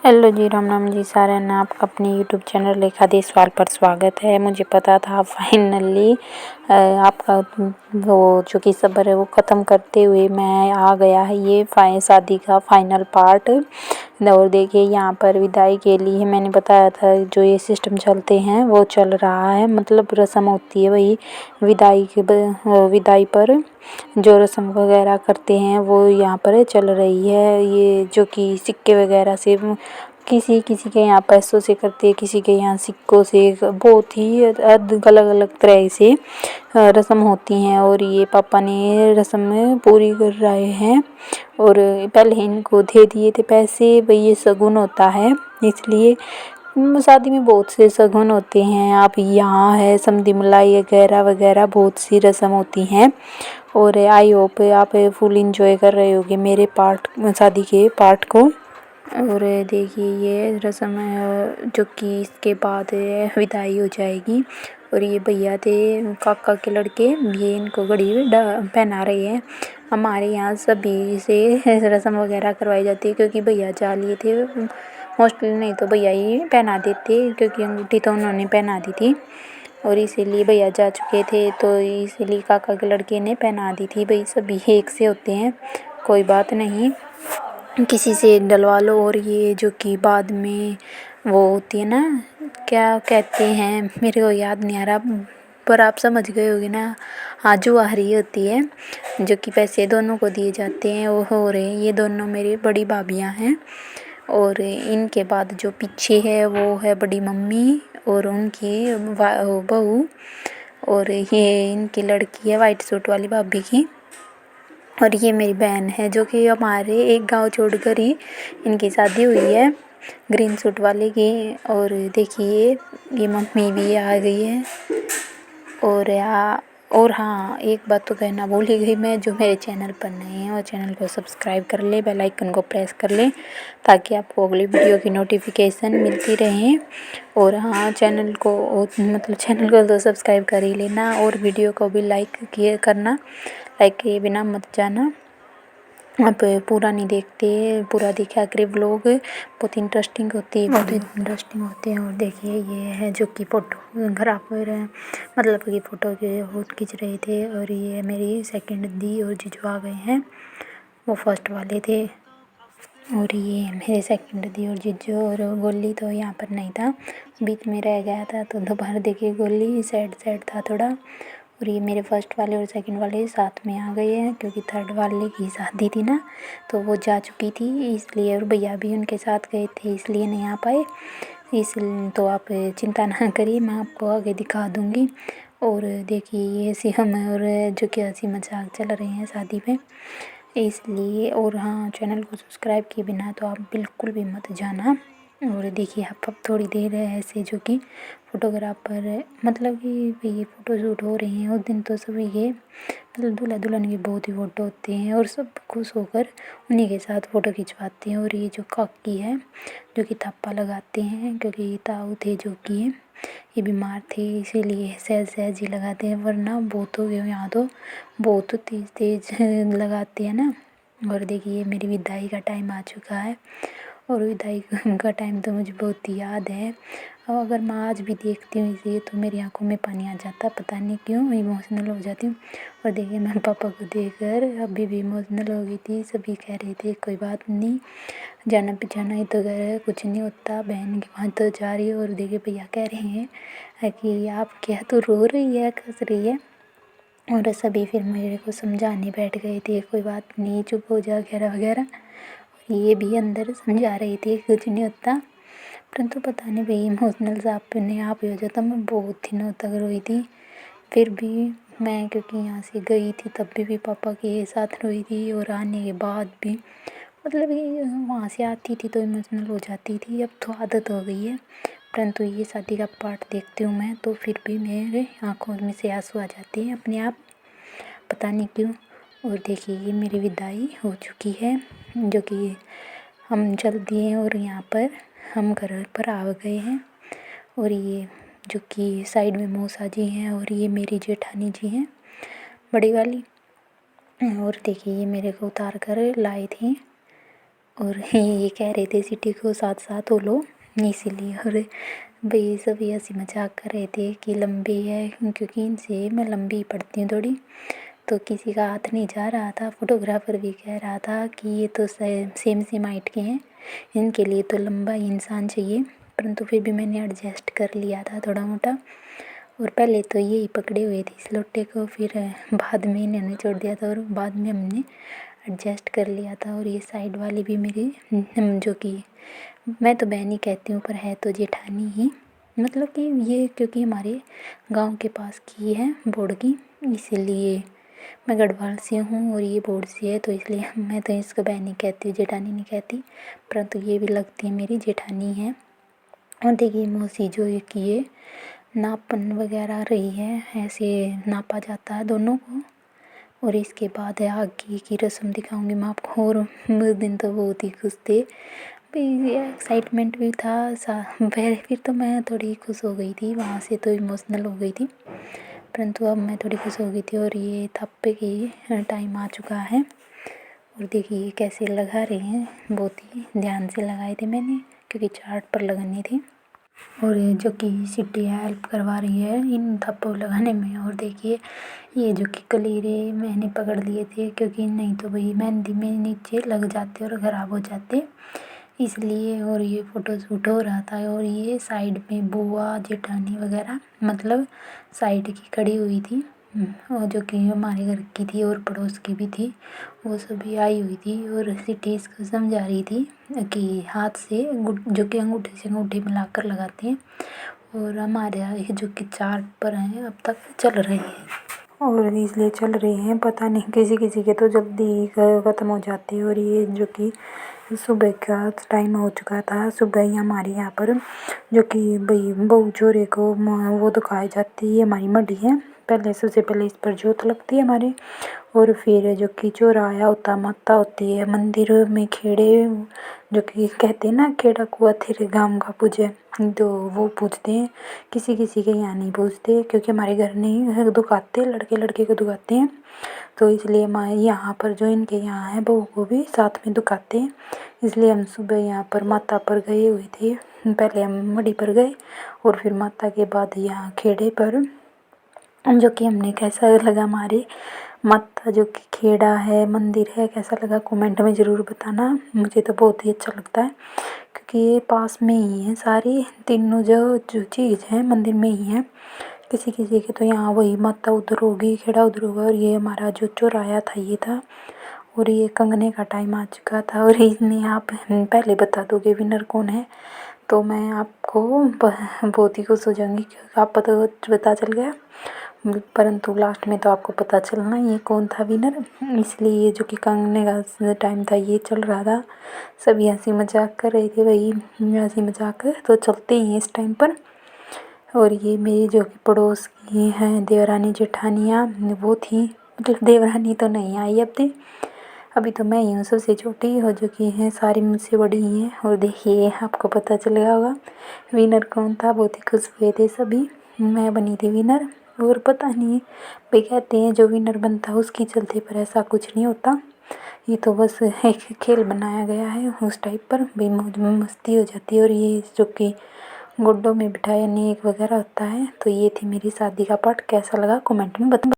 Hello जी, राम राम जी सारे ने। आपका अपने यूट्यूब चैनल रेखा देसवाल पर स्वागत है। मुझे पता था फाइनली आपका वो जो कि सब्र है वो ख़त्म करते हुए मैं आ गया है ये शादी का फाइनल पार्ट। और देखिए यहाँ पर विदाई के लिए मैंने बताया था जो ये सिस्टम चलते हैं वो चल रहा है, मतलब रस्म होती है वही विदाई पर जो रस्म वगैरह करते हैं वो यहाँ पर चल रही है। ये जो कि सिक्के वगैरह से किसी किसी के यहाँ पैसों से करते हैं, किसी के यहाँ सिक्कों से, बहुत ही अलग अलग तरह से रस्म होती हैं। और ये पापा ने रस्म पूरी कर रहे हैं और पहले इनको दे दिए थे पैसे, भाई ये शगुन होता है इसलिए शादी में बहुत से शगुन होते हैं। आप यहाँ है समधी मलाई वगैरह वगैरह बहुत सी रस्म होती हैं। और आई होप आप फुल इंजॉय कर रहे होगे मेरे पार्ट शादी के पार्ट को। और देखिए ये रस्म है जो कि इसके बाद विदाई हो जाएगी। और ये भैया थे काका के लड़के, ये इनको घड़ी पहना रहे हैं। हमारे यहाँ सभी से रस्म वगैरह करवाई जाती है क्योंकि भैया जा लिए थे मोस्टली, नहीं तो भैया ही पहना देते क्योंकि अंगूठी तो उन्होंने पहना दी थी और इसीलिए भैया जा चुके थे तो इसीलिए काका के लड़के ने पहना दी थी। भाई सभी एक से होते हैं, कोई बात नहीं, किसी से डलवा लो। और ये जो कि बाद में वो होती है ना, क्या कहते हैं मेरे को याद नहीं आ रहा, पर आप समझ गए होगे ना। हाँ, जुआरी होती है जो कि पैसे दोनों को दिए जाते हैं। वो हो रहे ये दोनों मेरी बड़ी भाभियाँ हैं। और इनके बाद जो पीछे है वो है बड़ी मम्मी और उनकी बहू, और ये इनकी लड़की है वाइट सूट वाली भाभी की। और ये मेरी बहन है जो कि हमारे एक गांव छोड़कर ही इनकी शादी हुई है, ग्रीन सूट वाले की। और देखिए ये मम्मी भी आ गई है। और हाँ, एक बात तो कहना भूल ही गई मैं, जो मेरे चैनल पर नए हैं वो चैनल को सब्सक्राइब कर ले, बेल आइकन को प्रेस कर ले ताकि आपको अगली वीडियो की नोटिफिकेशन मिलती रहे। और हाँ, चैनल को तो सब्सक्राइब कर ही लेना और वीडियो को भी लाइक किए करना, लाइक किए बिना मत जाना। आप पूरा नहीं देखते, पूरा देखा करें व्लॉग, बहुत इंटरेस्टिंग होती है, बहुत इंटरेस्टिंग होते हैं। और देखिए ये है जो कि फ़ोटो घर पर मतलब कि फ़ोटो के बहुत खींच रहे थे। और ये मेरी सेकंड दी और जीजू आ गए हैं, वो फर्स्ट वाले थे। और ये मेरे सेकंड दी और जीजू, और गोली तो यहाँ पर नहीं था, बीच में रह गया था तो दोबारा देखिए गोली साइड साइड था थोड़ा। और ये मेरे फर्स्ट वाले और सेकंड वाले साथ में आ गए हैं क्योंकि थर्ड वाले की शादी थी ना तो वो जा चुकी थी इसलिए, और भैया भी उनके साथ गए थे इसलिए नहीं आ पाए। इसलिए तो आप चिंता ना करिए, मैं आपको आगे दिखा दूँगी। और देखिए ये सिहम और जो कि हंसी मजाक चल रहे हैं शादी में इसलिए। और हाँ, चैनल को सब्सक्राइब किए बिना तो आप बिल्कुल भी मत जाना। और देखिए आप अब थोड़ी देर है ऐसे जो कि फोटोग्राफर मतलब कि ये फ़ोटो शूट हो रही हैं उस दिन तो सभी के मतलब दूल्हा दुल्हन के बहुत ही फ़ोटो होते हैं और सब खुश होकर उन्हीं के साथ फ़ोटो खिंचवाते हैं। और ये जो काकी है जो कि थप्पा लगाते हैं क्योंकि ताऊ थे जो कि ये बीमार थे इसीलिए सहज सहज ही लगाते हैं, वरना बहुत हो गए यहाँ तो बहुत तेज़ तेज़ लगाते हैं ना। और देखिए मेरी विदाई का टाइम आ चुका है और विदाई का टाइम तो मुझे बहुत ही याद है। और अगर मैं आज भी देखती हूँ इसे तो मेरी आंखों में पानी आ जाता, पता नहीं क्यों इमोशनल हो जाती हूँ। और देखिए मैं पापा को देखकर अभी भी इमोशनल हो गई थी। सभी कह रहे थे कोई बात नहीं, जाना पिछाना ही तो घर है, कुछ नहीं होता, बहन की वहाँ तो जा रही है। और देखिए भैया कह रहे हैं कि आप क्या तो रो रही है, हंस रही है। और सभी फिर मेरे को समझाने बैठ गए थे कोई बात नहीं, चुप हो जा वगैरह वगैरह। ये भी अंदर समझा रही थी कुछ नहीं होता, परंतु पता नहीं भाई इमोशनल सा अपने आप ही हो जाता। मैं बहुत दिनों तक रोई थी, फिर भी मैं क्योंकि यहाँ से गई थी तब भी पापा के साथ रोई थी और आने के बाद भी मतलब ये वहाँ से आती थी तो इमोशनल हो जाती थी। अब तो आदत हो गई है, परंतु ये शादी का पार्ट देखती हूँ मैं तो फिर भी मेरे आँखों में से आंसू आ जाते हैं अपने आप, पता नहीं क्यों। और देखिए ये मेरी विदाई हो चुकी है जो कि हम चल दिए हैं और यहाँ पर हम घर पर आ गए हैं। और ये जो कि साइड में मौसा जी हैं और ये मेरी जेठानी जी हैं बड़ी वाली। और देखिए ये मेरे को उतार कर लाई थी और ये कह रहे थे सिटी को साथ साथ वो लो, इसीलिए। और भाई सभी हंसी मजाक कर रहे थे कि लंबी है, क्योंकि इनसे मैं लंबी पड़ती हूँ थोड़ी, तो किसी का हाथ नहीं जा रहा था। फोटोग्राफर भी कह रहा था कि ये तो सेम सेम हाइट के हैं, इनके लिए तो लंबा ही इंसान चाहिए, परंतु फिर भी मैंने एडजस्ट कर लिया था थोड़ा मोटा। और पहले तो यही पकड़े हुए थे इस लोटे को, फिर बाद में इन्होंने छोड़ दिया था और बाद में हमने एडजस्ट कर लिया था। और ये साइड वाली भी मेरी जो कि मैं तो बहन ही कहती हूँ, पर है तो जेठानी ही, मतलब कि ये क्योंकि हमारे गांव के पास की है बोर्ड की, इसीलिए मैं गढ़वाल से हूँ और ये बोर्ड से है, तो इसलिए मैं तो इसको बहन ही कहती हूँ, जेठानी नहीं कहती, परंतु ये भी लगती है मेरी जेठानी है। और देखिए मौसी जो ये किए नापन वगैरह रही है, ऐसे नापा जाता है दोनों को। और इसके बाद है आगे की रस्म दिखाऊंगी मैं आपको। और उस दिन तो बहुत ही खुश थे भाई, ये एक्साइटमेंट भी था फिर तो मैं थोड़ी खुश हो गई थी, वहाँ से तो इमोशनल हो गई थी, परंतु अब मैं थोड़ी खुश हो गई थी। और ये थप्पे की टाइम आ चुका है, और देखिए कैसे लगा रहे हैं, बहुत ही ध्यान से लगाए थे मैंने, क्योंकि चार्ट पर लगानी थी। और ये जो कि सिटी हेल्प करवा रही है इन थप्पों लगाने में। और देखिए ये जो कि कलीरे मैंने पकड़ लिए थे, क्योंकि नहीं तो भाई मेहंदी में नीचे लग जाते और ख़राब हो जाते, इसलिए। और ये फ़ोटो शूट हो रहा था, और ये साइड में बुआ जेठानी वगैरह मतलब साइड की खड़ी हुई थी, और जो कि हमारे घर की थी और पड़ोस की भी थी, वो सभी आई हुई थी। और सिटी इसको समझा रही थी कि हाथ से जो कि अंगूठे से अंगूठे मिलाकर लगाते हैं, और हमारे यहाँ ये जो कि चार्ट पर हैं अब तक चल रहे हैं, और इसलिए चल रहे हैं, पता नहीं किसी किसी के तो जल्दी ख़त्म हो जाते हैं। और ये जो कि सुबह का टाइम हो चुका था, सुबह ही हमारे यहाँ पर जो कि भाई बहू चोरे को वो दिखाई जाती है, हमारी मडी है, पहले सबसे पहले इस पर जोत लगती है हमारे। और फिर जो कि चौराया होता माता होती है मंदिर में, खेड़े जो कि कहते हैं ना खेड़ा कुआ थिर गाँव का पूजे, तो वो पूजते हैं। किसी किसी के यहाँ नहीं पूजते, क्योंकि हमारे घर नहीं दुखाते, लड़के लड़के को दुखाते हैं, तो इसलिए हमारे यहाँ पर जो इनके यहाँ है बहू को भी साथ में दुखाते हैं। इसलिए हम सुबह यहाँ पर माता पर गए हुए थे, पहले हम मड़ी पर गए और फिर माता के बाद यहाँ खेड़े पर, जो कि हमने कैसा लगा हमारे माता जो कि खेड़ा है मंदिर है, कैसा लगा कमेंट में ज़रूर बताना। मुझे तो बहुत ही अच्छा लगता है, क्योंकि ये पास में ही है, सारी तीनों जो चीज़ है मंदिर में ही है। किसी किसी के तो यहाँ वही माता उधर होगी, खेड़ा उधर होगा, और ये हमारा जो चौराया था ये था। और ये कंगने का टाइम आ चुका था, और इसमें आप पहले बता दोगे विनर कौन है, तो मैं आपको बहुत ही खुश हो जाऊँगी, क्योंकि आप पता चल गया, परंतु लास्ट में तो आपको पता चलना ये कौन था विनर। इसलिए ये जो कि कंगने का टाइम था ये चल रहा था, सभी हंसी मजाक कर रहे थे, वही हंसी मजाक तो चलते ही हैं इस टाइम पर। और ये मेरी जो कि पड़ोस की हैं देवरानी जेठानियाँ, वो थी, मतलब देवरानी तो नहीं आई अभी तो मैं ही हूँ सबसे छोटी, और जो कि हैं सारी मुझसे बड़ी ही हैं। और देखिए आपको पता चल गया होगा विनर कौन था, बहुत ही खुश हुए थे सभी, मैं बनी थी विनर। और पता नहीं भाई कहते हैं जो विनर बनता है उसकी चलते, पर ऐसा कुछ नहीं होता, ये तो बस एक खेल बनाया गया है उस टाइप पर, भाई मौज में मस्ती हो जाती है। और ये जो कि गुड्डों में बिठाया नेक वगैरह होता है। तो ये थी मेरी शादी का पार्ट, कैसा लगा कमेंट में बताना।